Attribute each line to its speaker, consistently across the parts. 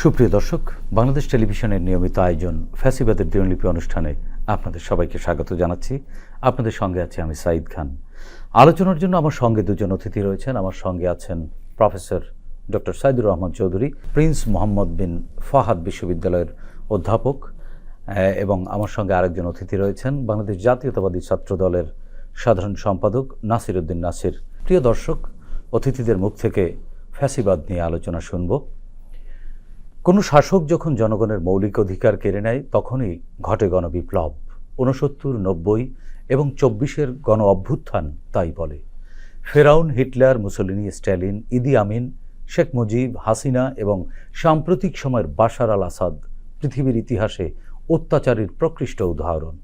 Speaker 1: সুপ্রিয় দর্শক, বাংলাদেশ টেলিভিশনের নিয়মিত আয়োজন ফ্যাসিবাদের দিনলিপি অনুষ্ঠানে আপনাদের সবাইকে স্বাগত জানাচ্ছি। আপনাদের সঙ্গে আছি আমি সাঈদ খান। আলোচনার জন্য আমার সঙ্গে দুজন অতিথি রয়েছেন। আমার সঙ্গে আছেন professor doctor Saidur Rahman Chowdhury, prince Mohammad bin Fahad বিশ্ববিদ্যালয়ের অধ্যাপক, এবং আমার সঙ্গে আরেকজন অতিথি রয়েছেন বাংলাদেশ জাতীয়তাবাদী ছাত্র দলের সাধারণ সম্পাদক নাসির উদ্দিন নাসির। প্রিয় দর্শক, অতিথিদের মুখ থেকে ফ্যাসিবাদ নিয়ে আলোচনা শুনব। কোনো শাসক যখন জনগণের মৌলিক অধিকার কেড়ে নেয় তখনই ঘটে গণবিপ্লব। ৬৯, ৯০ এবং ২৪-এর গণ অভ্যুত্থান তাই বলে। ফেরাউন, হিটলার, মুসোলিনি, স্ট্যালিন, ইদি আমিন, শেখ মুজিব, হাসিনা এবং সাম্প্রতিক সময়ের বাশার আল আসাদ পৃথিবীর ইতিহাসে অত্যাচারের প্রকৃষ্ট উদাহরণ।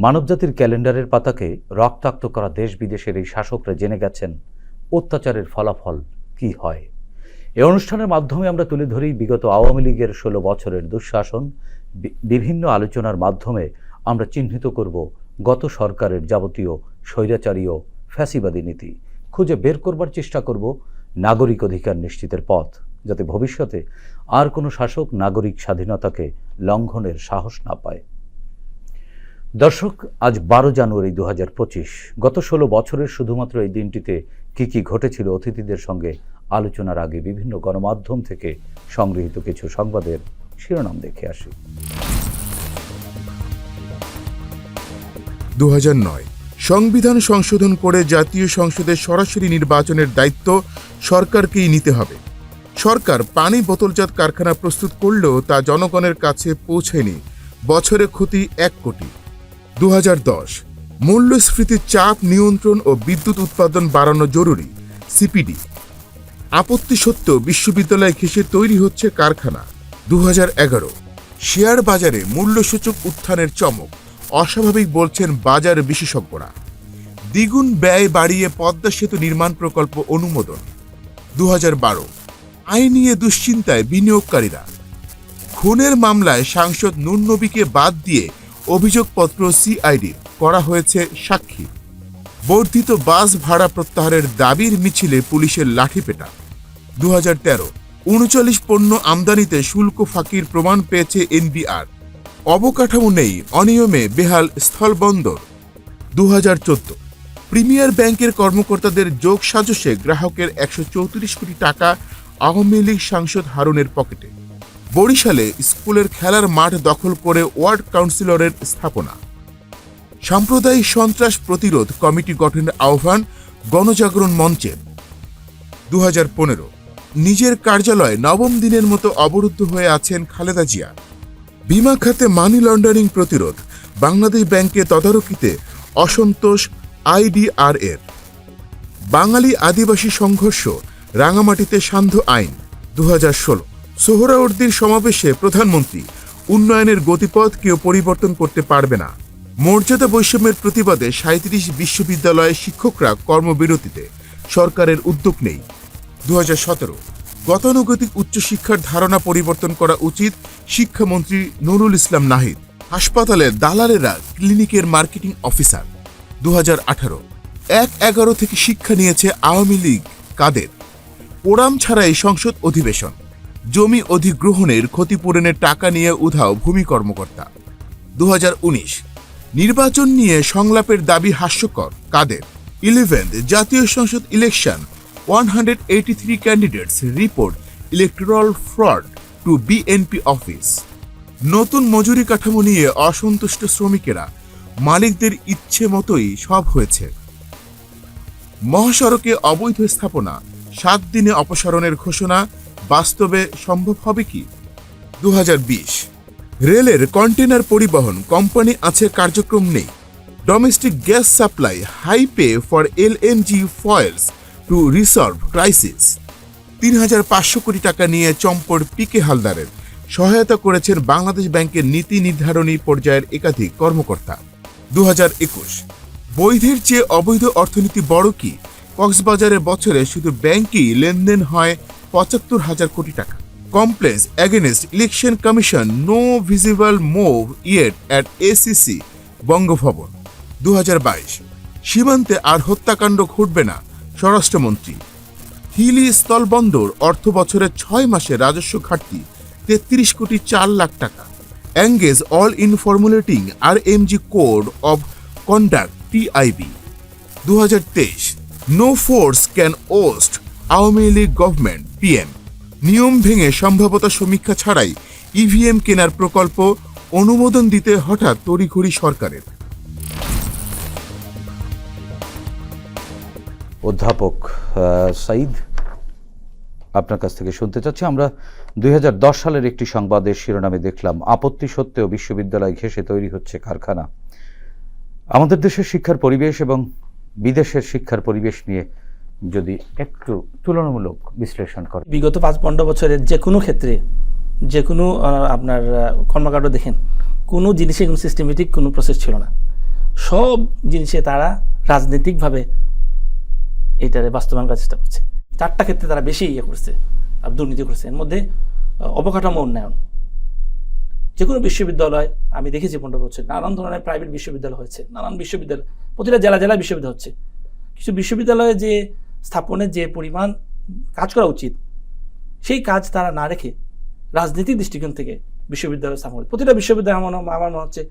Speaker 1: মানবজাতির ক্যালেন্ডারের পাতাকে রক্তাক্ত করা দেশ বিদেশের এই শাসকরা জেনে গেছেন অত্যাচারের ফলাফল কী হয়। এই অনুষ্ঠানের মাধ্যমে আমরা তুলে ধরি বিগত আওয়ামী লীগের ১৬ বছরের দুঃশাসন। বিভিন্ন আলোচনার মাধ্যমে আমরা চিহ্নিত করব গত সরকারের যাবতীয় স্বৈরাচারী ও ফ্যাসিবাদী নীতি। খুঁজে বের করবার চেষ্টা করব নাগরিক অধিকার নিশ্চিতের পথ, যাতে ভবিষ্যতে আর কোনো শাসক নাগরিক স্বাধীনতাকে লঙ্ঘনের সাহস না পায়। দর্শক, আজ ১২ জানুয়ারি ২০২৫। গত ১৬ বছরের শুধুমাত্র এই দিনটিতে কি কি ঘটেছিল অতিথিদের সঙ্গে আলোচনার আগে বিভিন্ন গণমাধ্যম থেকে সংগৃহীত কিছু সংবাদের শিরোনাম দেখে আসি।
Speaker 2: ২০০৯ সংবিধান সংশোধন করে জাতীয় সংসদের সরাসরি নির্বাচনের দায়িত্ব সরকারকেই নিতে হবে। সরকার পানি বোতলজাত কারখানা প্রস্তুত করলেও তা জনগণের কাছে পৌঁছেনি। বছরে ক্ষতি ১ কোটি। ২০১০ মূল্যস্ফীতির চাপ নিয়ন্ত্রণ ও বিদ্যুৎ উৎপাদন বাড়ানো জরুরি। সিপিডি। আপত্তি সত্ত্বেও বিশ্ববিদ্যালয় ঘেঁষে তৈরি হচ্ছে কারখানা। ২০১১ শেয়ার বাজারে মূল্যসূচক উত্থানের চমক। অস্বাভাবিক বলছেন বাজার বিশেষজ্ঞরা। দ্বিগুণ ব্যয় বাড়িয়ে পদ্মা সেতু নির্মাণ প্রকল্প অনুমোদন। ২০১২ আইন নিয়ে দুশ্চিন্তায় বিনিয়োগকারীরা। খুনের মামলায় সাংসদ নূর নবীকে বাদ দিয়ে অভিযোগপত্র সিআইডির করা হয়েছে সাক্ষী। বর্ধিত বাস ভাড়া প্রত্যাহারের দাবির মিছিলে পুলিশের লাঠিপেটা। ২০১৩ ৩৯ পণ্য আমদানিতে শুল্ক ফাঁকির প্রমাণ পেয়েছে এনবিআর। অবকাঠামো নেই, অনিয়মে বেহাল স্থলবন্দর। ২০১৪ প্রিমিয়ার ব্যাংকের কর্মকর্তাদের যোগ সাজসে গ্রাহকের ১৩৪ কোটি টাকা আওয়ামী লীগ সাংসদ হারুনের পকেটে। বরিশালে স্কুলের খেলার মাঠ দখল করে ওয়ার্ড কাউন্সিলরের স্থাপনা। সাম্প্রদায়িক সন্ত্রাস প্রতিরোধ কমিটি গঠনের আহ্বান গণজাগরণ মঞ্চের। ২০১৫ নিজের কার্যালয়ে নবম দিনের মতো অবরুদ্ধ হয়ে আছেন খালেদা জিয়া। বিমা খাতে মানি লন্ডারিং প্রতিরোধ, বাংলাদেশ ব্যাংকে তদারকিতে অসন্তোষ আইডিআর এর। বাঙালি আদিবাসী সংঘর্ষ, রাঙামাটিতে সান্ধ্য আইন। ২০১৬ সোহরাওয়ার্দীর সমাবেশে প্রধানমন্ত্রী, উন্নয়নের গতিপথ কেউ পরিবর্তন করতে পারবে না। মর্যাদা বৈষম্যের প্রতিবাদে ৩৭ বিশ্ববিদ্যালয়ের শিক্ষকরা কর্মবিরতিতে, সরকারের উদ্যোগ নেই। ২০১৭ গতানুগতিক উচ্চশিক্ষার ধারণা পরিবর্তন করা উচিত, শিক্ষামন্ত্রী নুরুল ইসলাম নাহিদ। হাসপাতালের দালালেরা ক্লিনিকের মার্কেটিং অফিসার। ২০১৮ ১/১১ থেকে শিক্ষা নিয়েছে আওয়ামী লীগ কাদের। ওরাম ছাড়াই সংসদ অধিবেশন। জমি অধিগ্রহণের ক্ষতিপূরণের টাকা নিয়ে উধাও ভূমি কর্মকর্তা। ২০১৯ নির্বাচন নিয়ে সংলাপের দাবি হাস্যকর কাদের। 11th জাতীয় সংসদ election, 183 candidates report electoral fraud to BNP office. নতুন মজুরি কাঠামো নিয়ে অসন্তুষ্ট শ্রমিকেরা, মালিকদের ইচ্ছে মতোই সব হয়েছে। মহাসড়কে অবৈধ স্থাপনা, 7 দিনে অপসারণের ঘোষণা, বাস্তবে সম্ভব হবে কি? ২০২০ রেলের কন্টেনার পরিবহন কোম্পানি আছে, কার্যক্রম নেই। Domestic gas supply, high pay for LNG fuels to resolve crisis. ৩৫০০ crore টাকা নিয়ে চম্পট পিকে হালদারের। সহায়তা করেছেন বাংলাদেশ ব্যাংকের নীতি নির্ধারণী পর্যায়ের একাধিক কর্মকর্তা। ২০২১ বৈধের চেয়ে অবৈধ অর্থনীতি বড় কি? কক্সবাজারে বছরে শুধু ব্যাংকেই লেনদেন হয় ৭৫,০০০ কোটি টাকা। Complaints against election commission, no visible move yet at ACC Bangabhaban. ২০২২ সীমান্তে আর হত্যাকাণ্ড ঘটবে না, স্বরাষ্ট্রমন্ত্রী। হিলি স্থলবন্দর অর্থ বছরে 6 মাসে রাজস্ব ঘাটতি 33,04,00,000 টাকা। Engage all in formulating RMG code of conduct TIB। 2023 no force can oust Awami League government PM। নিয়ম ভেঙে সম্ভাব্যতা সমীক্ষা ছাড়াই EVM কেনার প্রকল্প অনুমোদন দিতে হঠাৎ তড়িঘড়ি সরকারের।
Speaker 1: অধ্যাপক সাইদ, আপনার কাছ থেকে শুনতে চাচ্ছি, আমরা 2010 সালের একটি সংবাদের শিরোনামে দেখলাম, আপত্তি সত্ত্বেও বিশ্ববিদ্যালয় ঘেঁষে তৈরি হচ্ছে কারখানা। আমাদের দেশের শিক্ষার পরিবেশ এবং বিদেশের শিক্ষার পরিবেশ নিয়ে যদি একটু তুলনামূলক বিশ্লেষণ করেন।
Speaker 3: বিগত 5-15 বছরের যে কোনো ক্ষেত্রে, যে কোনো আপনার কর্মকাণ্ড দেখেন, কোনো জিনিসে কোনো সিস্টেমেটিক কোনো প্রসেস ছিল না। সব জিনিসে তারা রাজনৈতিকভাবে এইটারে বাস্তবায়ন করার চেষ্টা করছে। 4টা ক্ষেত্রে তারা বেশি করছে আর দুর্নীতি করছে। এর মধ্যে অবকাঠামো উন্নয়ন, যে কোনো বিশ্ববিদ্যালয় আমি দেখেছি 15 বছর নানান ধরনের প্রাইভেট বিশ্ববিদ্যালয় হয়েছে, নানান বিশ্ববিদ্যালয়, প্রতিটা জেলায় বিশ্ববিদ্যালয় হচ্ছে। কিছু বিশ্ববিদ্যালয়ে যে স্থাপনের যে পরিমাণ কাজ করা উচিত, সেই কাজ তারা না রেখে রাজনৈতিক দৃষ্টিকোণ থেকে বিশ্ববিদ্যালয় স্থাপন, প্রতিটা বিশ্ববিদ্যালয় আমার মনে হচ্ছে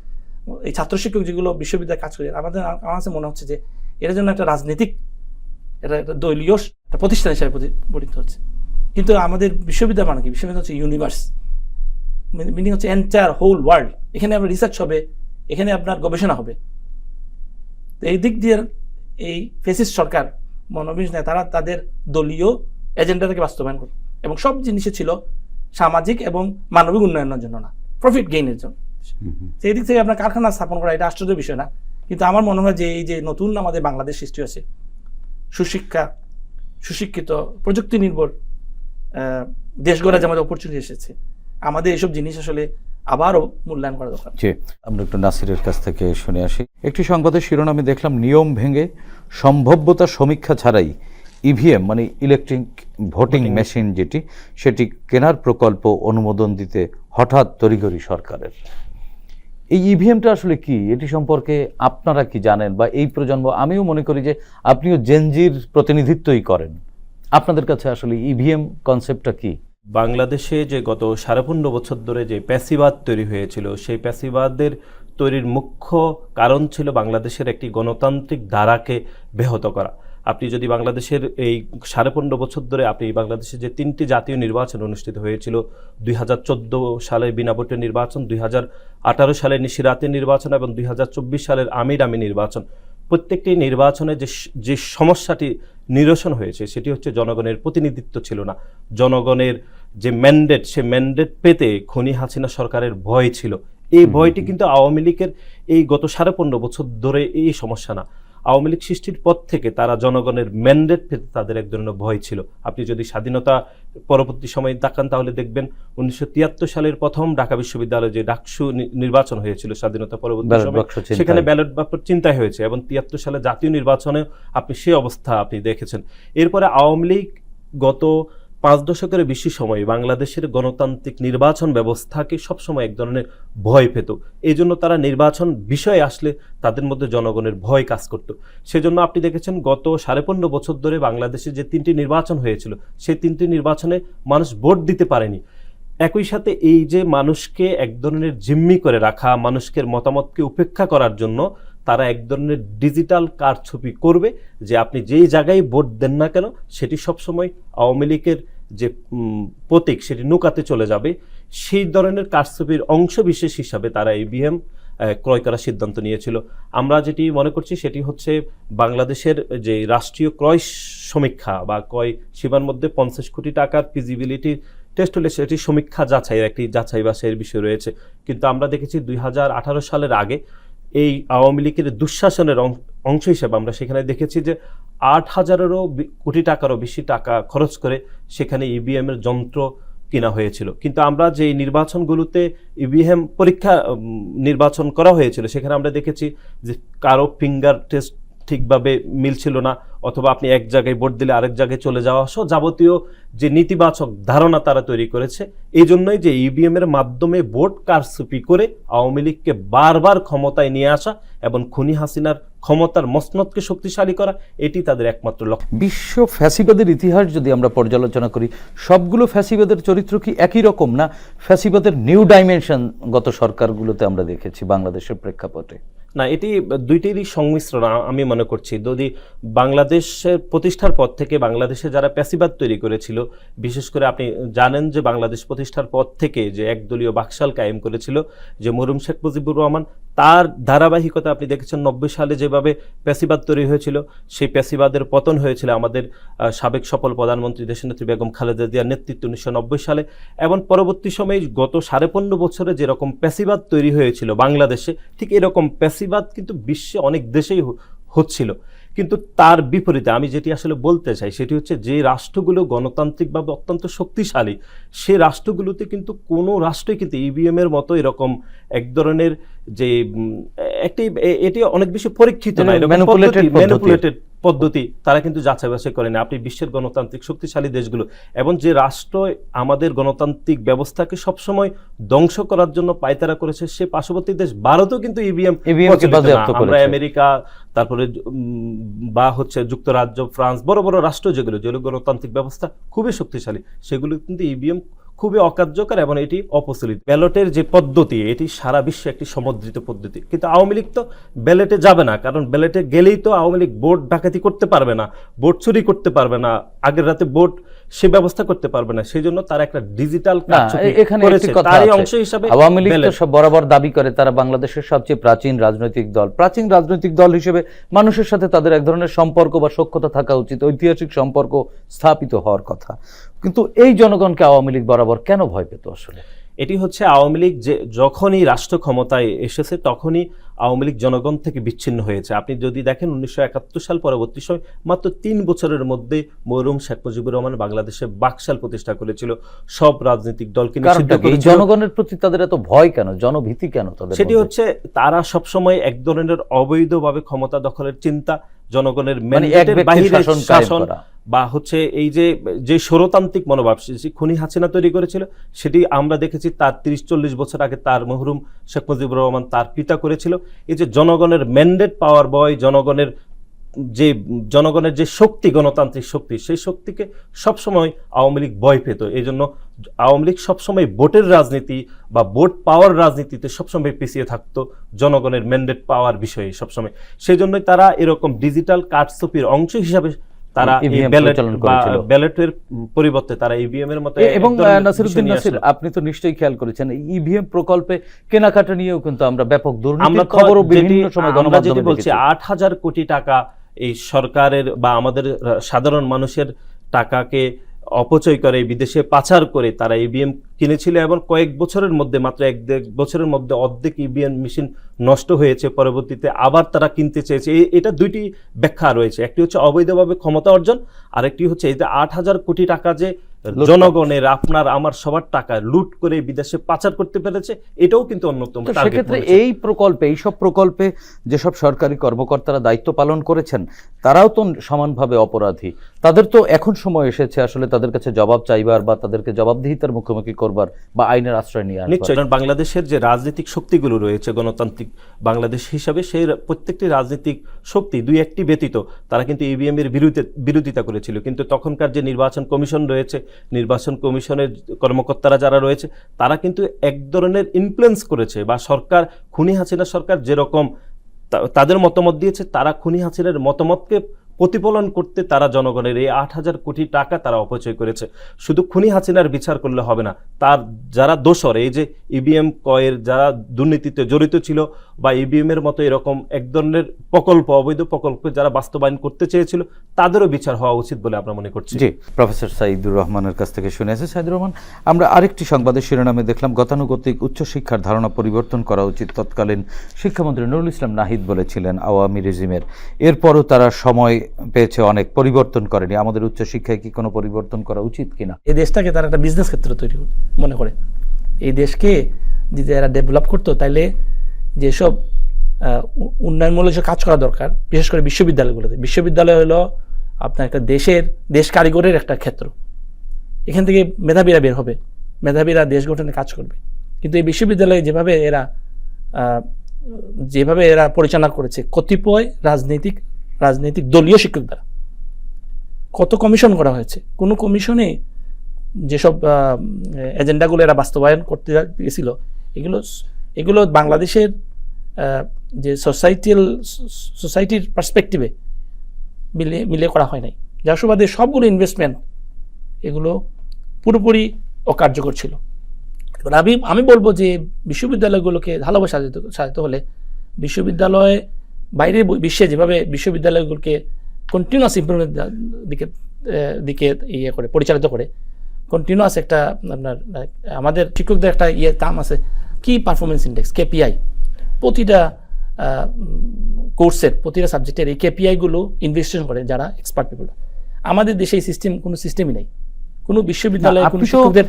Speaker 3: এই ছাত্র শিক্ষক যেগুলো বিশ্ববিদ্যালয়ে কাজ করে, আমার কাছে মনে হচ্ছে যে এর জন্য একটা রাজনৈতিক, এটা একটা দলীয় একটা প্রতিষ্ঠান হিসেবে পরিণত হচ্ছে। কিন্তু আমাদের বিশ্ববিদ্যালয় মানে কি? বিশ্ববিদ্যালয় হচ্ছে ইউনিভার্স, মিনিং হচ্ছে এন্টায়ার হোল ওয়ার্ল্ড। এখানে আপনার রিসার্চ হবে, এখানে আপনার গবেষণা হবে। তো এই দিক দিয়ে এই ফ্যাসিস্ট সরকার মনোবিশ নেয়, তারা তাদের দলীয় এজেন্ডাটাকে বাস্তবায়ন করে, এবং সব জিনিসে ছিল সামাজিক এবং মানবিক উন্নয়নের জন্য না, প্রফিট গেইনের জন্য। সেই দিক থেকে আপনার কারখানা স্থাপন করা এটা আশ্চর্য বিষয় না। কিন্তু আমার মনে হয় যে এই যে নতুন আমাদের বাংলাদেশ সৃষ্টি হয়েছে, সুশিক্ষা, সুশিক্ষিত, প্রযুক্তি নির্ভর দেশ গড়া যে আমাদের অপরচুনিটি এসেছে, আমাদের এইসব জিনিস আসলে আবারও মূল্যায়ন করা দরকার।
Speaker 1: জি, আমরা একটু নাসিরের কাছ থেকে শুনে আসি। একটি সংবাদের শিরোনামে দেখলাম, নিয়ম ভেঙে সম্ভাব্যতা সমীক্ষা ছাড়াই EVM মানে ইলেকট্রিক ভোটিং মেশিন যেটি, সেটি কেনার প্রকল্প অনুমোদন দিতে হঠাৎ তড়িঘড়ি সরকারের। এই EVMটা আসলে কি, এটি সম্পর্কে আপনারা কি জানেন? বা এই প্রজন্ম, আমিও মনে করি যে আপনিও জেনজির প্রতিনিধিত্বই করেন, আপনাদের কাছে আসলে EVM কনসেপ্টটা কি?
Speaker 4: বাংলাদেশে যে গত 15.5 বছর ধরে যে প্যাসিবাদ তৈরি হয়েছিল, সেই প্যাসিবাদের তৈরির মুখ্য কারণ ছিল বাংলাদেশের একটি গণতান্ত্রিক ধারাকে ব্যাহত করা। আপনি যদি বাংলাদেশের এই 15.5 বছর ধরে আপনি বাংলাদেশে যে 3টি জাতীয় নির্বাচন অনুষ্ঠিত হয়েছিল, 2014 সালে বিনা ভোটের নির্বাচন, 2018 সালে নিশিরাতের নির্বাচন এবং 2024 সালের আমির নির্বাচন, প্রত্যেকটি নির্বাচনে যে সমস্যাটি নিরসন হয়েছে সেটি হচ্ছে জনগণের প্রতিনিধিত্ব ছিল না। জনগণের যে ম্যান্ডেট, সে ম্যান্ডেট পেতে খনি হাসিনা সরকারের ভয় ছিল। এই ভয়টি কিন্তু আওয়ামী লীগের এই গত 15.5 বছর ধরে এই সমস্যা না। আওয়ামী লীগ সৃষ্টির পর থেকে তারা জনগণের ম্যান্ডেট পেতে তাদের এক ধরনের ভয় ছিল। আপনি যদি স্বাধীনতা পরবর্তী সময়ে তাকান তাহলে দেখবেন 1973 সালের প্রথম ঢাকা বিশ্ববিদ্যালয়ে যে ডাকসু নির্বাচন হয়েছিল স্বাধীনতা পরবর্তী সময়ে, সেখানে ব্যালট বাক্স চিন্তাই হয়েছে, এবং 73 সালে জাতীয় নির্বাচনে আপনি সেই অবস্থা আপনি দেখেছেন। এরপরে আওয়ামী লীগ গত 5 দশকের বেশি সময় বাংলাদেশের গণতান্ত্রিক নির্বাচন ব্যবস্থাকে সবসময় এক ধরনের ভয় পেত। এই জন্য তারা নির্বাচন বিষয়ে আসলে তাদের মধ্যে জনগণের ভয় কাজ করত। সেজন্য আপনি দেখেছেন গত 15.5 বছর ধরে বাংলাদেশে যে 3টি নির্বাচন হয়েছিল, সেই 3টি নির্বাচনে মানুষ ভোট দিতে পারেনি। একই সাথে এই যে মানুষকে এক ধরনের জিম্মি করে রাখা, মানুষের মতামতকে উপেক্ষা করার জন্য তারা এক ধরনের ডিজিটাল কারচুপি করবে, যে আপনি যেই জায়গায় ভোট দেন না কেন সেটি সবসময় আওয়ামী লীগের যে প্রতীক সেটি নৌকাতে চলে যাবে। সেই ধরনের কারচুপির অংশ বিশেষ হিসাবে তারা EVM ক্রয় করার সিদ্ধান্ত নিয়েছিল। আমরা যেটি মনে করছি সেটি হচ্ছে বাংলাদেশের যে রাষ্ট্রীয় ক্রয় সমীক্ষা বা ক্রয় সীমার মধ্যে 50 কোটি টাকার ফিজিবিলিটি টেস্ট হলে সেটি সমীক্ষা যাচাইয়ের একটি যাচাই বাছাইয়ের বিষয় রয়েছে। কিন্তু আমরা দেখেছি 2018 সালের আগে এই আওয়ামী লীগের দুঃশাসনের অংশ হিসেবে আমরা সেখানে দেখেছি যে 8,000 কোটি টাকারও বেশি টাকা খরচ করে সেখানে EVM এর যন্ত্র কেনা হয়েছিল। কিন্তু আমরা যে নির্বাচনগুলোতে EVM পরীক্ষা নির্বাচন করা হয়েছিল, সেখানে আমরা দেখেছি যে কারো ফিঙ্গার টেস্ট ঠিকভাবে মিলছিল না, অথবা আপনি এক জায়গায় ভোট দিলে আরেক জায়গায় চলে যাওয়া সহ যাবতীয় যে নেতিবাচক ধারণা তারা তৈরি করেছে। এই জন্যই যে EVM এর মাধ্যমে ভোট কারচুপি করে আওয়ামী লীগকে বারবার ক্ষমতায় নিয়ে আসা এবং খুনি হাসিনার ক্ষমতার মসনদকে শক্তিশালী করা, এটি তাদের একমাত্র লক্ষ্য।
Speaker 1: বিশ্ব ফ্যাসিবাদের ইতিহাস যদি আমরা পর্যালোচনা করি, সবগুলো ফ্যাসিবাদের চরিত্র কি একই রকম, না ফ্যাসিবাদের নিউ ডাইমেনশন গত সরকারগুলোতে আমরা দেখেছি বাংলাদেশের প্রেক্ষাপটে?
Speaker 4: না, এটি দুইটিরই সংমিশ্রণ আমি মনে করছি। যদি বাংলাদেশের প্রতিষ্ঠার পর থেকে বাংলাদেশে যারা প্যাসিবাদ তৈরি করেছিল, বিশেষ করে আপনি জানেন যে বাংলাদেশ প্রতিষ্ঠার পর থেকে যে একদলীয় বাকশাল কায়েম করেছিল যে মরহুম শেখ মুজিবুর রহমান, তার ধারাবাহিকতা আপনি দেখেছেন। 90 সালে যেভাবে প্যাসিবাদ তৈরি হয়েছিল, সেই প্যাসিবাদের পতন হয়েছিল আমাদের সাবেক সফল প্রধানমন্ত্রী দেশনেত্রী বেগম খালেদা জিয়ার নেতৃত্বে 1990 সালে, এবং পরবর্তী সময়ে গত 15.5 বছরে যেরকম প্যাসিবাদ তৈরি হয়েছিল বাংলাদেশে, ঠিক এরকম প্যাসিবাদ কিন্তু বিশ্বে অনেক দেশেই হচ্ছিল। কিন্তু তার বিপরীতে আমি যেটি আসলে বলতে চাই সেটি হচ্ছে, যে রাষ্ট্রগুলো গণতান্ত্রিকভাবে অত্যন্ত শক্তিশালী, সেই রাষ্ট্রগুলোতে কিন্তু কোনো রাষ্ট্রই কিন্তু ইভিএম এর মতো এরকম এক ধরনের যে এটি অনেক বেশি পরীক্ষিত না, ম্যানিপুলেটেড পদ্ধতি তারা কিন্তু যাচাই বাছাই করে না। আপনি বিশ্বের গণতান্ত্রিক শক্তিশালী দেশগুলো, এবং যে রাষ্ট্র আমাদের গণতান্ত্রিক ব্যবস্থাকে সবসময় ধ্বংস করার জন্য পায়তারা করেছে, সে পার্শ্ববর্তী দেশ ভারতও কিন্তু ইভিএম, আমরা আমেরিকা, তারপরে বা হচ্ছে যুক্তরাজ্য, ফ্রান্স, বড় বড় রাষ্ট্র যেগুলো গণতান্ত্রিক ব্যবস্থা খুবই শক্তিশালী, সেগুলো কিন্তু ইভিএম খুবই অকার্যকর এবং এটি অপ্রচলিত। ব্যালটের যে পদ্ধতি, এটি সারা বিশ্বে একটি সমুদ্রিত পদ্ধতি, কিন্তু আওয়ামী লীগ তো ব্যালটে যাবে না, কারণ ব্যালটে গেলেই তো আওয়ামী লীগ ভোট ডাকাতি করতে পারবে না, ভোট চুরি করতে পারবে না, আগের রাতে ভোট সে ব্যবস্থা করতে পারবে না। সেই জন্য তারা একটা ডিজিটাল তারই অংশ হিসাবে
Speaker 1: আওয়ামী লীগ তো সব বরাবর দাবি করে তারা বাংলাদেশের সবচেয়ে প্রাচীন রাজনৈতিক দল। প্রাচীন রাজনৈতিক দল হিসেবে মানুষের সাথে তাদের এক ধরনের সম্পর্ক বা সখ্যতা থাকা উচিত, ঐতিহাসিক সম্পর্ক স্থাপিত হওয়ার কথা। কিন্তু এই জনগণকে আওয়ামী লীগ বরাবর কেন ভয় পেত আসলে?
Speaker 4: এটি হচ্ছে আওয়ামী লীগ যে যখনই রাষ্ট্র ক্ষমতায় এসেছে তখনই আওয়ামী লীগ জনগণ থেকে বিচ্ছিন্ন হয়েছে। আপনি যদি দেখেন 1971 সাল পরবর্তী সময় মাত্র 3 বছরের মধ্যে মরহুম শেখ মুজিবুর রহমান বাংলাদেশে বাকশাল প্রতিষ্ঠা করেছিল, সব রাজনৈতিক দলকে নিষিদ্ধ করেছিল।
Speaker 1: জনগণের প্রতি তাদের এত ভয় কেন, জনভীতি কেন তাদের?
Speaker 4: সেটি হচ্ছে তারা সবসময় এক ধরনের অবৈধভাবে ক্ষমতা দখলের চিন্তা, জনগণের ম্যান্ডেটের বাইরে শাসন, বা হচ্ছে এই যে স্বৈরতান্ত্রিক মনোভাব খুনি হাসিনা তৈরি করেছিল, সেটি আমরা দেখেছি তার 30-40 বছর আগে তার মরহুম শেখ মুজিবুর রহমান তার পিতা করেছিল। এই যে জনগণের ম্যান্ডেট পাওয়ার বয়, জনগণের যে শক্তি, গণতান্ত্রিক শক্তি, সেই শক্তিকে সবসময় আওয়ামী লীগ ভয় পেত। এই জন্য আওয়ামী লীগ সবসময় ভোটের রাজনীতি বা ভোট পাওয়ার রাজনীতিতে সবসময় পিছিয়ে থাকতো জনগণের ম্যান্ডেট পাওয়ার বিষয়ে সবসময়। সেই জন্যই তারা এরকম ডিজিটাল কারচুপির অংশ হিসাবে তারা ব্যালটের পরিবর্তে তারা ইভিএম এর মতো।
Speaker 1: এবং নাসিরউদ্দিন নাসির, আপনি তো নিশ্চয়ই খেয়াল করেছেন ইভিএম প্রকল্পে কেনাকাটা নিয়েও কিন্তু আমরা ব্যাপক দুর্নীতির খবরও বিভিন্ন সময় গণমাধ্যমে
Speaker 4: বলছি। 8,000 কোটি টাকা এই সরকারের বা আমাদের সাধারণ মানুষের টাকাকে অপচয় করে বিদেশে পাচার করে তারা ইভিএম কিনেছিল, এবং কয়েক বছরের মধ্যে, মাত্র 1-1.5 বছরের মধ্যে অর্ধেক ইভিএম মেশিন নষ্ট হয়েছে। পরবর্তীতে আবার তারা কিনতে চেয়েছে। এটা দুইটি ব্যাখ্যা রয়েছে, একটি হচ্ছে অবৈধভাবে ক্ষমতা অর্জন, আর একটি হচ্ছে এই যে 8,000 কোটি টাকা যে জনগণের, আপনার আমার সবার টাকা লুট করে বিদেশে পাচার করতে পেরেছে, এটাও কিন্তু অন্যতম।
Speaker 1: সেক্ষেত্রে এইসব প্রকল্পে যেসব সরকারি কর্মকর্তারা দায়িত্ব পালন করেছেন তারাও তো সমানভাবে অপরাধী। তাদের তো এখন সময় এসেছে আসলে তাদের কাছে জবাব চাইবার বা তাদেরকে জবাবদিহিতার মুখোমুখি করবার বা আইনের আশ্রয় নিয়ে আসবার।
Speaker 4: নিশ্চয়ই, কারণ বাংলাদেশের যে রাজনৈতিক শক্তিগুলো রয়েছে গণতান্ত্রিক বাংলাদেশ হিসাবে, সেই প্রত্যেকটি রাজনৈতিক শক্তি 2-1টি ব্যতীত তারা কিন্তু ইভিএম এর বিরোধিতা করেছিল। কিন্তু তখনকার যে নির্বাচন কমিশন রয়েছে, নির্বাচন কমিশনের কর্মকর্তারা যারা রয়েছে, তারা কিন্তু এক ধরনের ইনফ্লুয়েন্স করেছে, বা সরকার, খুনি হাসিনা সরকার যেরকম তাদের মতামত দিয়েছে, তারা খুনি হাসিনার মতামতকে প্রতিফলন করতে তারা জনগণের এই 8,000 কোটি টাকা তারা অপচয় করেছে। শুধু খুনি হাসিনার বিচার করলে হবে না, তার যারা দোষর, এই যে ইভিএম ক্রয়ের যারা দুর্নীতিতে জড়িত ছিল, বা ইভিএম এর মতো এরকম এক ধরনের প্রকল্প, অবৈধ প্রকল্প যারা বাস্তবায়ন করতে চেয়েছিল, তাদেরও বিচার হওয়া উচিত বলে আমরা মনে করছি।
Speaker 1: জি, প্রফেসর সাইদুর রহমানের কাছ থেকে শুনে এসেছি। সাইদুর রহমান, আমরা আরেকটি সংবাদের শিরোনামে দেখলাম গতানুগতিক উচ্চশিক্ষার ধারণা পরিবর্তন করা উচিত। তৎকালীন শিক্ষামন্ত্রী নুরুল ইসলাম নাহিদ বলেছিলেন আওয়ামী রেজিমের, এরপরও তারা সময় পেয়েছে, অনেক পরিবর্তন করেনি। আমাদের উচ্চশিক্ষায় কি কোনো পরিবর্তন করা উচিত কিনা?
Speaker 3: এই দেশটাকে তারা একটা বিজনেস ক্ষেত্র তৈরি মনে করে। এই দেশকে যদি এরা ডেভেলপ করতো, তাহলে যেসব উন্নয়নমূলক কাজ করা দরকার, বিশেষ করে বিশ্ববিদ্যালয়গুলোতে। বিশ্ববিদ্যালয় হলো আপনার একটা দেশ কারিগরের একটা ক্ষেত্র। এখান থেকে মেধাবীরা বের হবে, মেধাবীরা দেশ গঠনে কাজ করবে। কিন্তু এই বিশ্ববিদ্যালয়ে যেভাবে এরা যেভাবে এরা পরিচালনা করেছে কতিপয় রাজনৈতিক দলীয় শিক্ষক দ্বারা। কত কমিশন করা হয়েছে, কোনো কমিশনে যেসব এজেন্ডাগুলো এরা বাস্তবায়ন করতে গেছিল এগুলো বাংলাদেশের যে সোসাইটির পার্সপেক্টিভে মিলে করা হয় নাই। যার সুবাদে সবগুলো ইনভেস্টমেন্ট এগুলো পুরোপুরি অকার্যকর ছিল। এবার আমি বলবো যে বিশ্ববিদ্যালয়গুলোকে ভালোভাবে সাজাতে হলে বিশ্ববিদ্যালয়ে বাইরের বিশ্বে যেভাবে বিশ্ববিদ্যালয়গুলোকে কন্টিনিউয়াস ইমপ্রুভমেন্ট দিকে ইয়ে করে পরিচালিত করে, কন্টিনিউয়াস একটা আপনার আমাদের শিক্ষকদের একটা টার্ম আছে কি পারফরমেন্স ইন্ডেক্স, কেপিআই। প্রতিটা কোর্সের প্রতিটা সাবজেক্টের এই কেপিআইগুলো ইনভেস্টিগেশন করে যারা এক্সপার্ট পিপল। আমাদের দেশে এই কোনো সিস্টেমই নেই। কোনো বিশ্ববিদ্যালয়ে কোনো শিক্ষকদের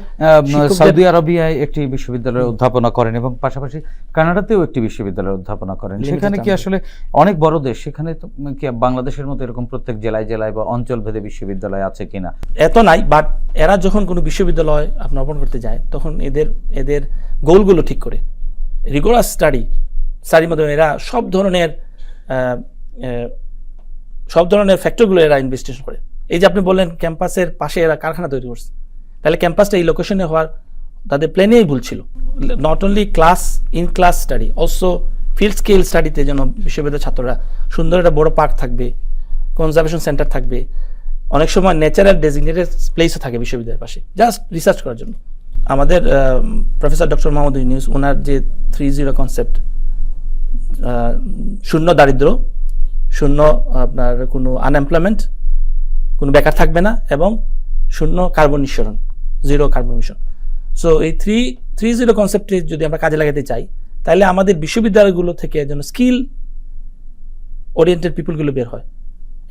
Speaker 1: সৌদি আরবিয়ায় একটি বিশ্ববিদ্যালয়ে অধ্যাপনা করেন এবং পাশাপাশি কানাডাতেও একটি বিশ্ববিদ্যালয়ে অধ্যাপনা করেন। সেখানে কি আসলে অনেক বড় দেশ, সেখানে তো কি বাংলাদেশের মতো এরকম প্রত্যেক জেলায় বা অঞ্চল ভেদে বিশ্ববিদ্যালয় আছে কিনা?
Speaker 3: এত নাই, বাট এরা যখন কোনো বিশ্ববিদ্যালয় আপনার ওপেন করতে যায় তখন এদের গোলগুলো ঠিক করে রিগোরাস স্টাডির মাধ্যমে এরা সব ধরনের ফ্যাক্টরগুলো এরা ইনভেস্টিগেশন করে। এই যে আপনি বললেন ক্যাম্পাসের পাশে এরা কারখানা তৈরি করছে, তাহলে ক্যাম্পাসটা এই লোকেশনে হওয়ার তাদের প্ল্যানেই ভুল ছিল। Not only class study, also field scale স্টাডিতে যেন বিশ্ববিদ্যালয়ের ছাত্ররা সুন্দর একটা বড় পার্ক থাকবে, কনজারভেশন সেন্টার থাকবে, অনেক সময় ন্যাচারাল ডেজিগনেটেড প্লেসও থাকে বিশ্ববিদ্যালয়ের পাশে জাস্ট রিসার্চ করার জন্য। আমাদের প্রফেসর ডক্টর মোহাম্মদ ইউনূস ওনার যে 3-0 কনসেপ্ট, শূন্য দারিদ্র, শূন্য আপনার কোনো আনএমপ্লয়মেন্ট, কোনো বেকার থাকবে না, এবং শূন্য কার্বন নিঃসরণ, 0 কার্বন মিশন। সো এই 3-0 কনসেপ্টে যদি আমরা কাজে লাগাতে চাই তাহলে আমাদের বিশ্ববিদ্যালয়গুলো থেকে যেন স্কিল ওরিয়েন্টেড পিপলগুলো বের হয়,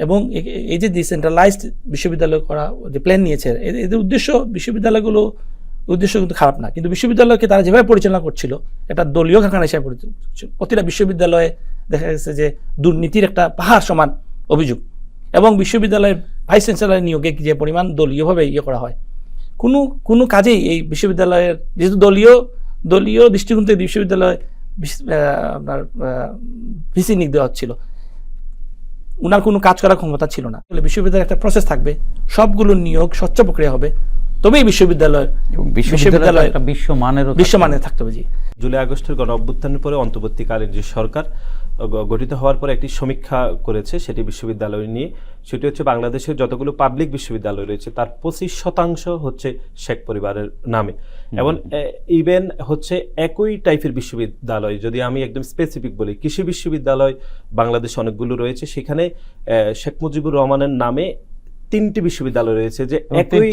Speaker 3: এবং এই যে ডিসেন্ট্রালাইজড বিশ্ববিদ্যালয় করা যে প্ল্যান নিয়েছে এদের উদ্দেশ্য কিন্তু খারাপ না, কিন্তু বিশ্ববিদ্যালয়কে তারা যেভাবে পরিচালনা করছিল এটা দলীয় কারখানা হিসেবে পরিচালনা করছিল। প্রতিটা বিশ্ববিদ্যালয়ে দেখা গেছে যে দুর্নীতির একটা পাহাড় সমান অভিযোগ, এবং বিশ্ববিদ্যালয়ের ভাইস চ্যান্সেলর নিয়োগে যে পরিমাণ দলীয়ভাবে করা হয়, কোনো কাজেই এই বিশ্ববিদ্যালয়ের যেহেতু দলীয় দৃষ্টিকোণ থেকে বিশ্ববিদ্যালয় আপনার ভিসি নিয়োগ দেওয়া হচ্ছিল, উনার কোনো কাজ করার ক্ষমতা ছিল না। বিশ্ববিদ্যালয়ের একটা প্রসেস থাকবে, সবগুলো নিয়োগ স্বচ্ছ প্রক্রিয়া হবে, তবেই বিশ্ববিদ্যালয় একটা বিশ্বমানের থাকতে হবে। জি,
Speaker 4: জুলাই আগস্টের গণ অভ্যুত্থানের পরে অন্তর্বর্তীকালীন যে সরকার গঠিত হওয়ার পরে একটি সমীক্ষা করেছে সেটি বিশ্ববিদ্যালয় নিয়ে। সেটি হচ্ছে বাংলাদেশের যতগুলো পাবলিক বিশ্ববিদ্যালয় রয়েছে তার 25% হচ্ছে শেখ পরিবারের নামে, এবং ইভেন হচ্ছে একই টাইপের বিশ্ববিদ্যালয়, যদি আমি একদম স্পেসিফিক বলি, কৃষি বিশ্ববিদ্যালয় বাংলাদেশে অনেকগুলো রয়েছে, সেখানে শেখ মুজিবুর রহমানের নামে 3টি বিশ্ববিদ্যালয় রয়েছে, যে একই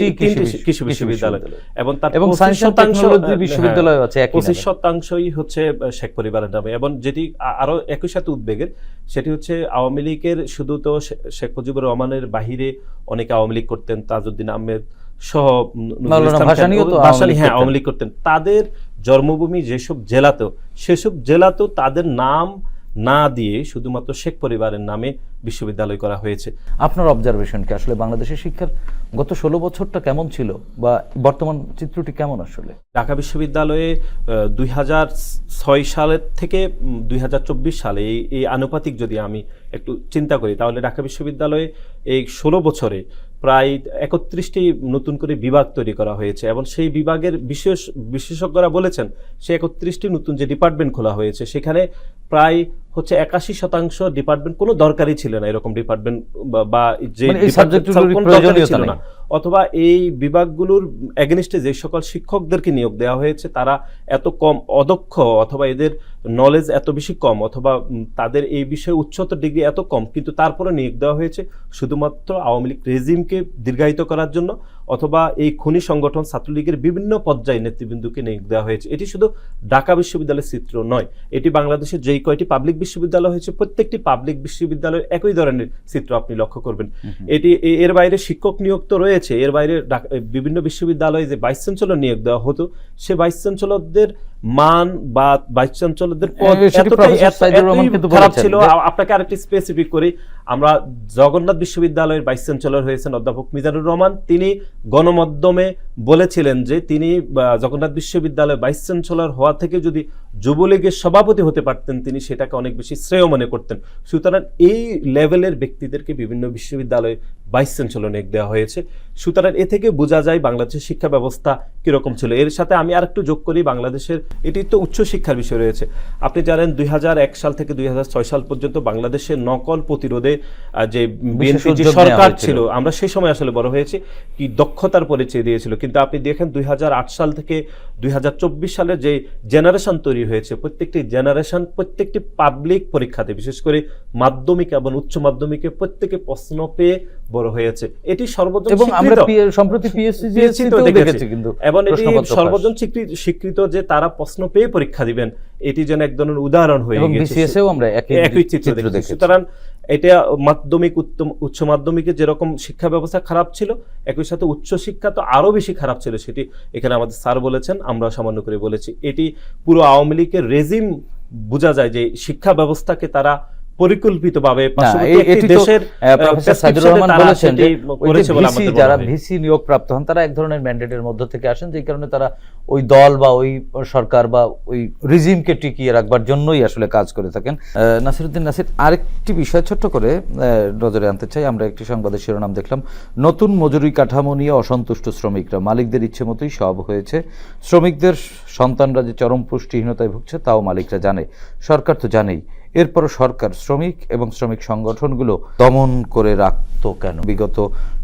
Speaker 4: কৃষি বিশ্ববিদ্যালয়, এবং তার 25% হচ্ছে শেখ পরিবারের নামে। এবং যেটি আরো একই সাথে উদ্বেগের সেটি হচ্ছে আওয়ামী লীগের শুধু তো শেখ মুজিবুর রহমানের বাহিরে অনেকে আওয়ামী লীগ করতেন, তাজউদ্দিন আহমেদ সহ আওয়ামী লীগ করতেন, তাদের জন্মভূমি যেসব জেলাতেও সেসব জেলাতেও তাদের নাম না দিয়ে শুধুমাত্র শেখ পরিবারের নামে বিশ্ববিদ্যালয় করা হয়েছে।
Speaker 1: আপনার অবজারভেশন কি আসলে বাংলাদেশের শিক্ষার গত 16 বছরটা কেমন ছিল, বা বর্তমান চিত্রটি কেমন? আসলে
Speaker 4: ঢাকা বিশ্ববিদ্যালয়ে 2006 সালের থেকে 2024 সালে এই আনুপাতিক যদি আমি একটু চিন্তা করি, তাহলে ঢাকা বিশ্ববিদ্যালয়ে এই 16 বছরে প্রায় 31টি নতুন করে বিভাগ তৈরি করা হয়েছে, এবং সেই বিভাগের বিশেষজ্ঞরা বলেছেন সেই 31টি নতুন যে ডিপার্টমেন্ট খোলা হয়েছে সেখানে প্রায় হচ্ছে 81% ডিপার্টমেন্ট কোনো দরকারই ছিল না, এরকম ডিপার্টমেন্ট বা যে ছিল না, অথবা এই বিভাগগুলোর এগেনিস্টে যে সকল শিক্ষকদেরকে নিয়োগ দেওয়া হয়েছে তারা এত কম অদক্ষ, অথবা এদের নলেজ এত বেশি কম, অথবা তাদের এই বিষয়ে উচ্চতর ডিগ্রি এত কম, কিন্তু তারপরে নিয়োগ দেওয়া হয়েছে শুধুমাত্র আওয়ামী লীগ রেজিমকে দীর্ঘায়িত করার জন্য, অথবা এই খুনি সংগঠন ছাত্রলীগের বিভিন্ন পর্যায়ে নেতৃবৃন্দকে নিয়োগ দেওয়া হয়েছে। এটি শুধু ঢাকা বিশ্ববিদ্যালয়ের চিত্র নয়, এটি বাংলাদেশের যেই কয়টি পাবলিক বিশ্ববিদ্যালয় হয়েছে প্রত্যেকটি পাবলিক বিশ্ববিদ্যালয়ের একই ধরনের চিত্র আপনি লক্ষ্য করবেন। এটি এর বাইরে শিক্ষক নিয়োগ তো রয়েছে, এর বাইরে বিভিন্ন বিশ্ববিদ্যালয়ে যে ভাইস চ্যান্সেলর নিয়োগ দেওয়া হতো সে ভাইস চ্যান্সেলরদের মান বা ভাইস চ্যান্সেলরদের পদ
Speaker 1: সেটি প্রফেসর সাইদুর রহমান কিন্তু
Speaker 4: খারাপ
Speaker 1: বলেছেন
Speaker 4: ছিল।
Speaker 1: যে-
Speaker 4: আপনাকে আরেকটি স্পেসিফিক করি, আমরা জগন্নাথ বিশ্ববিদ্যালয়ের ভাইস চ্যান্সেলর হয়েছেন অধ্যাপক মিজানুর রহমান। তিনি গণমাধ্যমে বলেছিলেন যে তিনি জগন্নাথ বিশ্ববিদ্যালয়ের ভাইস চ্যান্সেলর হওয়া থেকে যদি যুবলীগের সভাপতি হতে পারতেন তিনি সেটাকে অনেক বেশি শ্রেয় মনে করতেন। সুতরাং এই লেভেলের ব্যক্তিদেরকে বিভিন্ন বিশ্ববিদ্যালয়ে ভাইস চ্যান্সেলর নিয়োগ দেওয়া হয়েছে। সুতরাং এ থেকে বোঝা যায় বাংলাদেশের শিক্ষা ব্যবস্থা কিরকম ছিল। এর সাথে আমি আরেকটু যোগ করি, বাংলাদেশের এটি তো উচ্চ শিক্ষার বিষয় রয়েছে। আপনি জানেন 2001 সাল থেকে 2006 সাল পর্যন্ত বাংলাদেশের নকল প্রতিরোধে যে বিএনপি যে
Speaker 1: উদ্যোগ
Speaker 4: সরকার
Speaker 1: নেওয়া
Speaker 4: ছিল, আমরা সেই সময় আসলে বড় হয়েছি, কি দক্ষতার পরিচয় দিয়েছিল। কিন্তু আপনি দেখেন 2008 সাল থেকে 2024 সালে যে জেনারেশন তৈরি হয়েছে, প্রত্যেকটি জেনারেশন প্রত্যেকটি পাবলিক পরীক্ষাতে বিশেষ করে মাধ্যমিক এবং উচ্চ মাধ্যমিকে প্রত্যেকে প্রশ্ন পেয়ে বড় হয়েছে। এটি সর্বজন
Speaker 1: এবং আমরা
Speaker 4: স্বীকৃত।
Speaker 1: সম্প্রতি পিএসসি দেখেছি কিন্তু
Speaker 4: এবং এটি
Speaker 1: প্রশ্নপত্র ফাঁস।
Speaker 4: সর্বজন স্বীকৃত যে তারা প্রশ্ন পেয়ে পরীক্ষা দিবেন, এটি যেন এক ধরনের উদাহরণ হয়ে
Speaker 1: এবং
Speaker 4: গেছে।
Speaker 1: বিসিএসেও আমরা
Speaker 4: একই চিত্র দেখেছি। সুতরাং এটা মাধ্যমিক উচ্চ মাধ্যমিকে যেরকম শিক্ষা ব্যবস্থা খারাপ ছিল, একই সাথে উচ্চ শিক্ষা তো আরো বেশি খারাপ ছিল, সেটি এখানে আমাদের স্যার বলেছেন, আমরা সামান্য করে বলেছি। এটি পুরো আওয়ামী লীগের রেজিম বোঝা যায় যে শিক্ষা ব্যবস্থাকে তারা পরিকল্পিতভাবে
Speaker 1: যারা ভিসি নিয়োগ প্রাপ্ত হন তারা এক ধরনের ম্যান্ডেটের মধ্য থেকে আসেন, যে কারণে তারা ওই দল বা ওই সরকার বা ওই রিজিমকে টিকিয়ে রাখবার জন্যই আসলে কাজ করে থাকেন। নাসিরউদ্দিন নাসির, আরেকটি বিষয় ছোট্ট করে নজরে আনতে চাই। আমরা একটি সংবাদের শিরোনাম দেখলাম, নতুন মজুরি কাঠামো নিয়ে অসন্তুষ্ট শ্রমিকরা, মালিকদের ইচ্ছে মতোই সব হয়েছে। শ্রমিকদের সন্তানরা যে চরম পুষ্টিহীনতায় ভুগছে তাও মালিকরা জানে, সরকার তো জানেই। এরপরও সরকার শ্রমিক এবং শ্রমিক সংগঠনগুলো দমন করে রাখতো কেন? বিগত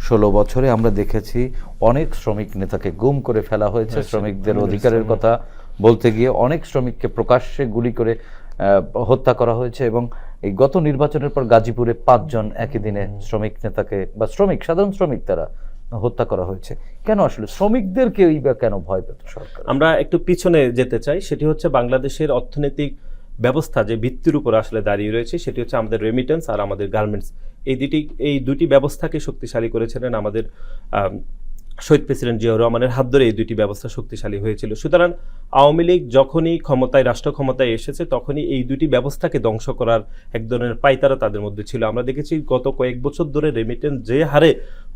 Speaker 1: 16 বছরে আমরা দেখেছি অনেক শ্রমিক নেতাকে গুম করে ফেলা হয়েছে। শ্রমিকদের অধিকারের কথা বলতে গিয়ে অনেক শ্রমিককে প্রকাশ্যে গুলি করে হত্যা করা হয়েছে। এবং এই গত নির্বাচনের পর গাজীপুরে 5 জন একই দিনে শ্রমিক নেতাকে বা সাধারণ শ্রমিক তারা হত্যা করা হয়েছে। কেন আসলে শ্রমিকদেরকে কেন ভয় পেত সরকার?
Speaker 4: আমরা একটু পিছনে যেতে চাই। সেটি হচ্ছে বাংলাদেশের অর্থনৈতিক ব্যবস্থা যে ভিত্তির উপর আসলে দাঁড়িয়ে রয়েছে, সেটি হচ্ছে আমাদের রেমিটেন্স আর আমাদের গার্মেন্টস। এই দুটি ব্যবস্থাকে শক্তিশালী করেছিলেন আমাদের শহীদ প্রেসিডেন্ট জিয়াউর রহমানের হাত ধরে এই দুটি ব্যবস্থা শক্তিশালী হয়েছিল। সুতরাং আওয়ামী লীগ যখনই রাষ্ট্র ক্ষমতায় এসেছে তখনই এই দুটি ব্যবস্থাকে ধ্বংস করার এক ধরনের পায়তারা তাদের মধ্যে ছিল। আমরা দেখেছি গত কয়েক বছর ধরে রেমিটেন্স যে হারে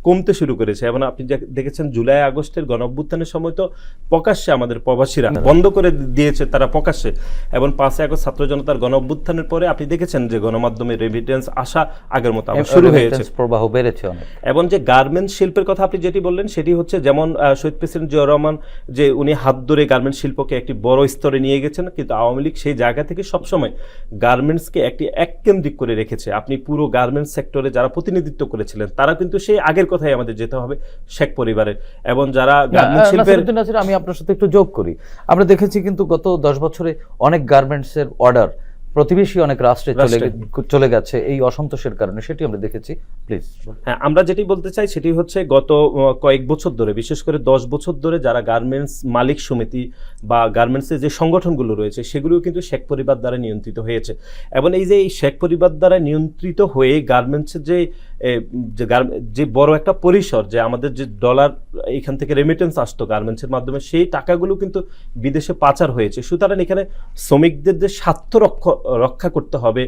Speaker 4: কমতে শুরু করেছে, এবং আপনি দেখেছেন জুলাই আগস্টের গণঅভ্যুত্থানের সময় তো প্রকাশ্যে আমাদের প্রবাসীরা বন্ধ করে দিয়েছে তারা প্রকাশ্যে, এবং 5 আগস্ট ছাত্র জনতার গণঅভ্যুত্থানের পরে আপনি দেখেছেন যে গণমাধ্যমে রেমিটেন্স আসা আগের মতো আবার শুরু হয়েছে,
Speaker 1: প্রবাহ বেড়েছে অনেক।
Speaker 4: এবং যে গার্মেন্টস শিল্পের কথা আপনি যেটি বললেন সেটি হচ্ছে যেমন শহীদ প্রেসিডেন্ট জিয়াউর রহমান যে উনি হাত ধরে গার্মেন্টস শিল্পকে একটি বড় স্তরে নিয়ে গেছেন, কিন্তু আওয়ামী লীগ সেই জায়গা থেকে সবসময় গার্মেন্টসকে একটি এককেন্দ্রিক করে রেখেছে। আপনি পুরো গার্মেন্টস সেক্টরে যারা প্রতিনিধিত্ব করেছিলেন তারা কিন্তু সেই আগের কথাই আমাদের যেতে হবে শেখ পরিবারের, এবং যারা গার্মেন্টস শিল্পের।
Speaker 1: আমি আপনার সাথে একটু যোগ করি, আমরা দেখেছি কিন্তু গত 10 বছরে অনেক গার্মেন্টসের অর্ডার প্রতিবেশী অনেক রাষ্ট্রে চলে গেছে এই অসন্তোষের কারণে, সেটি আমরা দেখেছি। প্লিজ।
Speaker 4: হ্যাঁ, আমরা যেটি বলতে চাই সেটি হচ্ছে গত কয়েক বছর ধরে, বিশেষ করে 10 বছর ধরে যারা গার্মেন্টস মালিক সমিতি বা গার্মেন্টসের যে সংগঠনগুলো রয়েছে সেগুলোও কিন্তু শেখ পরিবার দ্বারা নিয়ন্ত্রিত হয়েছে। এবং এই যে শেখ পরিবার দ্বারা নিয়ন্ত্রিত হয়ে গার্মেন্টসের যে বড় একটা পরিসর, যে আমাদের যে ডলার এখান থেকে রেমিটেন্স আসতো গার্মেন্টসের মাধ্যমে, সেই টাকাগুলো কিন্তু বিদেশে পাচার হয়েছে। সুতরাং এখানে শ্রমিকদের যে স্বার্থ রক্ষা করতে হবে,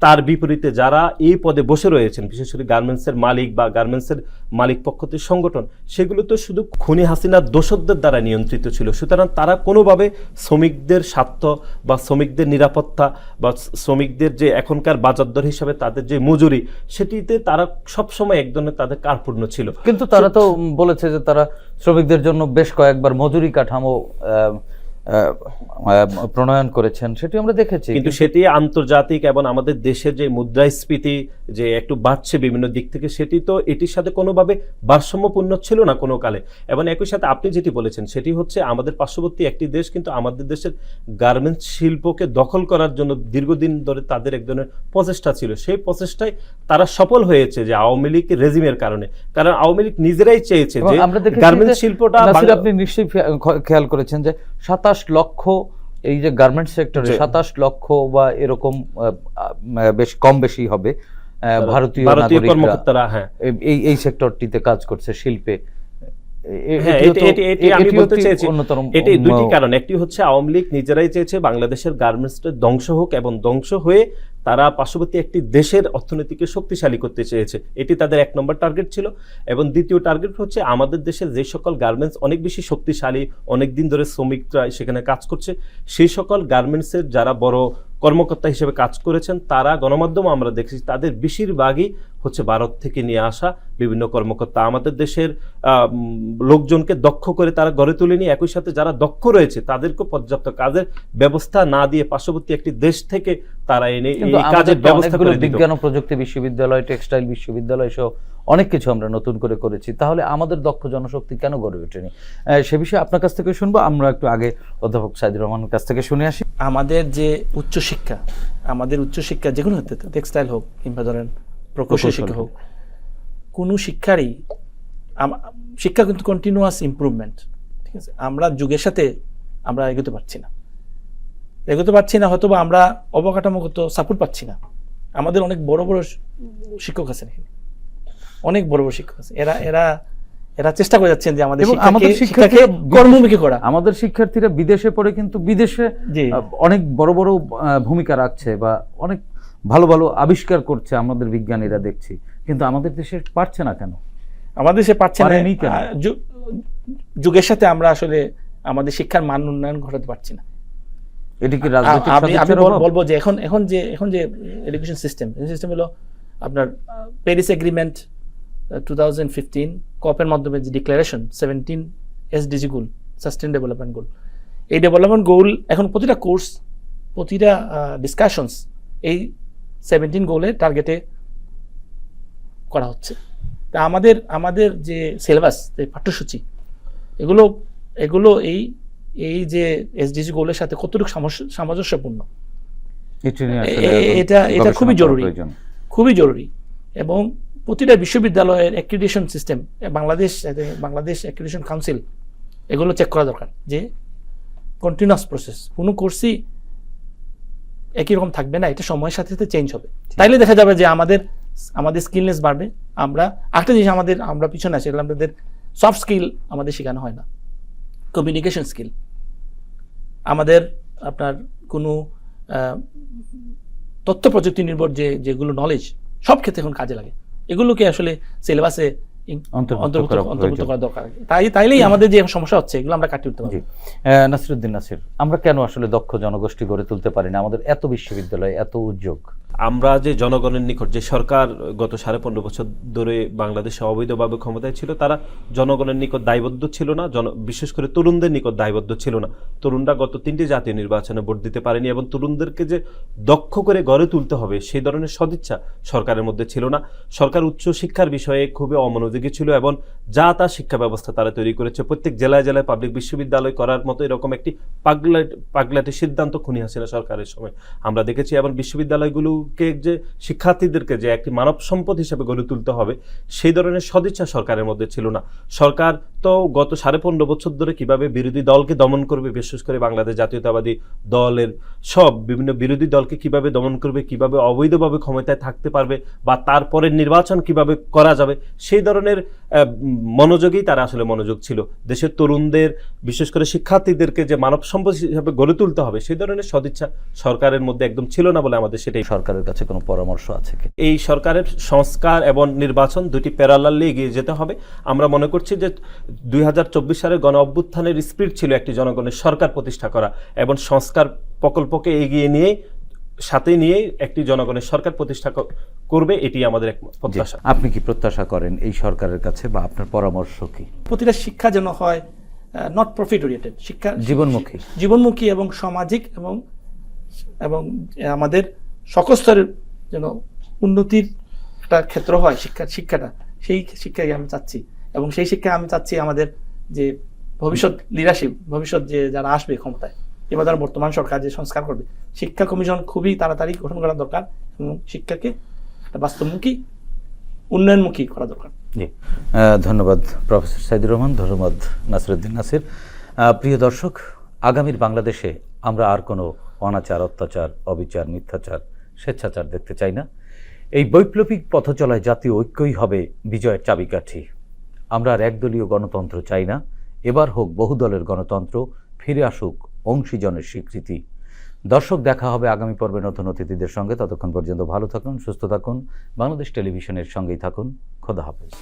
Speaker 4: তার বিপরীতে যারা এই পদে বসে রয়েছেন, বিশেষ করে গার্মেন্টসের মালিক বা গার্মেন্টসের মালিক পক্ষের সংগঠন, সেগুলো তো শুধু খুনি হাসিনার দোসরদের দ্বারা নিয়ন্ত্রিত ছিল। সুতরাং তারা কোনোভাবে শ্রমিকদের স্বার্থ বা শ্রমিকদের নিরাপত্তা বা শ্রমিকদের যে এখনকার বাজার দর হিসাবে তাদের যে মজুরি, সেটিতে তারা সবসময় এক ধরনের তাদের কার্পণ্য ছিল।
Speaker 1: কিন্তু তারা তো বলেছে যে তারা শ্রমিকদের জন্য বেশ কয়েকবার মজুরি কাঠামো প্রণয়ন করেছেন, সেটি আমরা দেখেছি।
Speaker 4: কিন্তু সেটি আন্তর্জাতিক এবং আমাদের দেশের যে মুদ্রাস্ফীতি যে একটু বাড়ছে বিভিন্ন দিক থেকে, সেটি তো এটির সাথে কোনোভাবে ভারসাম্যপূর্ণ ছিল না কোনো কালে। এবং একই সাথে আপনি যেটি বলেছেন সেটি হচ্ছে আমাদের পার্শ্ববর্তী একটি দেশ কিন্তু আমাদের দেশের গার্মেন্টস শিল্পকে দখল করার জন্য দীর্ঘদিন ধরে তাদের এক ধরনের প্রচেষ্টা ছিল। সেই প্রচেষ্টায় তারা সফল হয়েছে যে আওয়ামী লীগ রেজিমের কারণে, কারণ আওয়ামী লীগ নিজেরাই চেয়েছে যে গার্মেন্টস শিল্পটা।
Speaker 1: আপনি নিশ্চয়ই খেয়াল করেছেন যে 27 লক্ষ এই যে গার্মেন্টস সেক্টরে 27 লক্ষ বা এরকম বেশ কম বেশি হবে ভারতীয় কর্মকর্তারা এই সেক্টরটিতে কাজ করছে শিল্পে।
Speaker 4: হ্যাঁ, এটি আমি বলতে চেয়েছি,
Speaker 1: অন্যতম
Speaker 4: এটি দুটি কারণ। একটি হচ্ছে আওয়ামী লীগ নিজেরাই চেয়েছে বাংলাদেশের গার্মেন্টসটা ধ্বংস হোক, এবং ধ্বংস হয়ে তারা পার্শ্ববর্তী একটি দেশের অর্থনীতিকে শক্তিশালী করতে চেয়েছে, এটি তাদের 1 নম্বর টার্গেট ছিল। এবং দ্বিতীয় টার্গেট হচ্ছে আমাদের দেশের যে সকল গার্মেন্টস অনেক বেশি শক্তিশালী, অনেক দিন ধরে শ্রমিকরা সেখানে কাজ করছে, সেই সকল গার্মেন্টসের যারা বড় কর্মকর্তা হিসেবে কাজ করেছেন, তারা গণমাধ্যমে আমরা দেখেছি তাদের বেশিরভাগই হচ্ছে ভারত থেকে নিয়ে আসা বিভিন্ন কর্মকর্তা। আমাদের দেশের লোকজনকে দক্ষ করে তারা গড়ে তুলেনি, একই সাথে যারা দক্ষ রয়েছে তাদেরকে পর্যাপ্ত কাজের ব্যবস্থা না দিয়ে পার্শ্ববর্তী একটি দেশ থেকে তারা এনে এই কাজের ব্যবস্থা করে দিত।
Speaker 1: বিজ্ঞান ও প্রযুক্তি বিশ্ববিদ্যালয়, টেক্সটাইল বিশ্ববিদ্যালয় সহ অনেক কিছু আমরা নতুন করে করেছি, তাহলে আমাদের দক্ষ জনশক্তি কেন গড়ে ওঠেনি? সে বিষয়ে আপনার কাছ থেকে শুনবো। আমরা একটু আগে অধ্যাপক সাইদুর রহমানের কাছ থেকে শুনে আসি।
Speaker 3: আমাদের যে উচ্চশিক্ষা, আমাদের উচ্চশিক্ষা যেকোনো হতে, টেক্সটাইল হোক কিংবা ধরেন প্রকৌশল শিক্ষা হোক, কোনো শিক্ষারই শিক্ষা কিন্তু কন্টিনিউয়াস ইমপ্রুভমেন্ট, ঠিক আছে? আমরা যুগের সাথে আমরা এগোতে পারছি না, হয়তো বা আমরা অবকাঠামোগত সাপোর্ট পাচ্ছি না। আমাদের অনেক বড় বড় শিক্ষক আছেন এখানে, অনেক বড় বড় শিক্ষক আছে, এরা চেষ্টা করে যাচ্ছেন যে আমাদের শিক্ষাকে কর্মমুখী করা।
Speaker 1: আমাদের শিক্ষার্থীরা বিদেশে পড়ে কিন্তু বিদেশে অনেক বড় বড় ভূমিকা রাখছে বা অনেক ভালো ভালো আবিষ্কার করছে আমাদের বিজ্ঞানীরা দেখছি, কিন্তু আমাদের দেশে পারছে না কেন?
Speaker 3: আমাদের দেশে পারছে না, যুগের সাথে আমরা আসলে আমাদের শিক্ষার মান উন্নয়ন ঘটাতে পারছি না।
Speaker 1: এটি কি রাজনৈতিক?
Speaker 3: আমি বলবো যে এখন যে এডুকেশন সিস্টেম হলো আপনার প্যারিস এগ্রিমেন্ট 2015 কপের মাধ্যমে যে ডিক্লারেশন 17 SDG গোল, সাস্টেইন ডেভেলপমেন্ট গোল, এই ডেভেলপমেন্ট গোল এখন প্রতিটা কোর্স, প্রতিটা ডিসকাশনস এই 17 গোলের টার্গেটে করা হচ্ছে। তা আমাদের যে সিলেবাস, পাঠ্যসূচি, এগুলো এই যে SDG গোলের সাথে কতটুকু সামঞ্জস্যপূর্ণ, এটা খুবই জরুরি। এবং প্রতিটা বিশ্ববিদ্যালয়ের accreditation system, Bangladesh accreditation council, এগুলো চেক করা দরকার যে কন্টিনিউয়াস প্রসেস, কোনো কোর্সই একই রকম থাকবে না, এটা সময়ের সাথে সাথে চেঞ্জ হবে। তাইলে দেখা যাবে যে আমাদের স্কিলনেস বাড়বে। একটা জিনিস আমরা পিছনে আছি, আমাদের সফট স্কিল আমাদের শেখানো হয় না, কমিউনিকেশন স্কিল। আমাদের আপনার কোনো তথ্য প্রযুক্তি নির্ভর যেগুলো নলেজ সব ক্ষেত্রে এখন কাজে লাগে, এগুলোকে আসলে সিলেবাসে অন্তর্ভুক্ত করা দরকার। তাইলেই আমাদের যে সমস্যা হচ্ছে এগুলো আমরা কাটিয়ে উঠতে পারবো।
Speaker 1: নাসিরউদ্দিন নাসির, আমরা কেন আসলে দক্ষ জনগোষ্ঠী গড়ে তুলতে পারি না? আমাদের এত বিশ্ববিদ্যালয়, এত উদ্যোগ,
Speaker 4: আমরা যে জনগণের নিকট, যে সরকার গত 15.5 বছর ধরে বাংলাদেশে অবৈধভাবে ক্ষমতায় ছিল, তারা জনগণের নিকট দায়বদ্ধ ছিল না, বিশেষ করে তরুণদের নিকট দায়বদ্ধ ছিল না। তরুণরা গত 3টি জাতীয় নির্বাচনে ভোট দিতে পারেনি, এবং তরুণদেরকে যে দক্ষ করে গড়ে তুলতে হবে সেই ধরনের সদিচ্ছা সরকারের মধ্যে ছিল না। সরকার উচ্চ শিক্ষার বিষয়ে খুবই অমনোযোগী ছিল, এবং যা তা শিক্ষা ব্যবস্থা তারা তৈরি করেছে। প্রত্যেক জেলায় জেলায় পাবলিক বিশ্ববিদ্যালয় করার মতো এরকম একটি পাগলাটে সিদ্ধান্ত খুনি হাসিনা সরকারের সময় আমরা দেখেছি। এবং বিশ্ববিদ্যালয়গুলোকে যে শিক্ষার্থীদেরকে যে একটি মানব সম্পদ হিসেবে গড়ে তুলতে হবে, সেই ধরনের সদিচ্ছা সরকারের মধ্যে ছিল না। সরকার তো গত 15.5 বছর ধরে কিভাবে বিরোধী দলকে দমন করবে, বিশেষ করে বাংলাদেশ জাতীয়তাবাদী দলের সব বিভিন্ন বিরোধী দলকে কিভাবে দমন করবে, কিভাবে অবৈধভাবে ক্ষমতায় থাকতে পারবে, বা তারপরের নির্বাচন কিভাবে করা যাবে, সেই ধরনের মনোযোগেই তারা আসলে মনোযোগ ছিল। দেশের তরুণদের, বিশেষ করে শিক্ষার্থীদেরকে যে মানব সম্পদ হিসেবে গড়ে তুলতে হবে, সেই ধরনের সদিচ্ছা সরকারের মধ্যে একদম ছিল না বলে আমাদের সেটাই।
Speaker 1: সরকারের কাছে কোনো পরামর্শ আছে কি?
Speaker 4: এই সরকারের সংস্কার এবং নির্বাচন দুটি প্যারালালি এগিয়ে যেতে হবে। আমরা মনে করছি যে 2024 সালের গণ অভ্যুত্থানের স্পিরিট ছিল একটি জনগণের সরকার প্রতিষ্ঠা করা, এবং সংস্কার প্রকল্পকে এগিয়ে নিয়ে সাথে নিয়ে একটি জনগণের সরকার প্রতিষ্ঠা করবে, এটি আমাদের এক প্রত্যাশা।
Speaker 1: আপনি কি প্রত্যাশা করেন এই সরকারের কাছে, বা আপনার পরামর্শ কি?
Speaker 3: প্রতিটা শিক্ষা যেন হয় নট প্রফিট ওরিয়েন্টেড শিক্ষা, জীবনমুখী এবং সামাজিক, এবং আমাদের সকল স্তরের যেন উন্নতির একটা ক্ষেত্র হয় শিক্ষাটা। সেই শিক্ষাই আমি চাচ্ছি, এবং সেই শিক্ষা আমি চাচ্ছি আমাদের যে ভবিষ্যৎ লিডারশিপ, ভবিষ্যৎ যে যারা আসবে ক্ষমতায়, এবার যারা বর্তমান সরকার যে সংস্কার করবে, শিক্ষা কমিশন খুবই তাড়াতাড়ি গঠন করা দরকার, এবং শিক্ষাকে একটা বাস্তবমুখী, উন্নয়নমুখী করা দরকার।
Speaker 1: জি, ধন্যবাদ প্রফেসর সাইদুর রহমান, ধন্যবাদ নাসিরউদ্দিন নাসির। প্রিয় দর্শক, আগামীর বাংলাদেশে আমরা আর কোনো অনাচার, অত্যাচার, অবিচার, মিথ্যাচার, স্বেচ্ছাচার দেখতে চাই না। এই বৈপ্লবিক পথচলায় জাতীয় ঐক্যই হবে বিজয়ের চাবিকাঠি। আমরা আর একদলীয় গণতন্ত্র চাই না। এবার হোক বহুদলের গণতন্ত্র, ফিরে আসুক অংশীজনের স্বীকৃতি। দর্শক, দেখা হবে আগামী পর্বে নতুন অতিথিদের সঙ্গে। ততক্ষণ পর্যন্ত ভালো থাকুন, সুস্থ থাকুন, বাংলাদেশ টেলিভিশনের সঙ্গেই থাকুন। খোদা হাফেজ।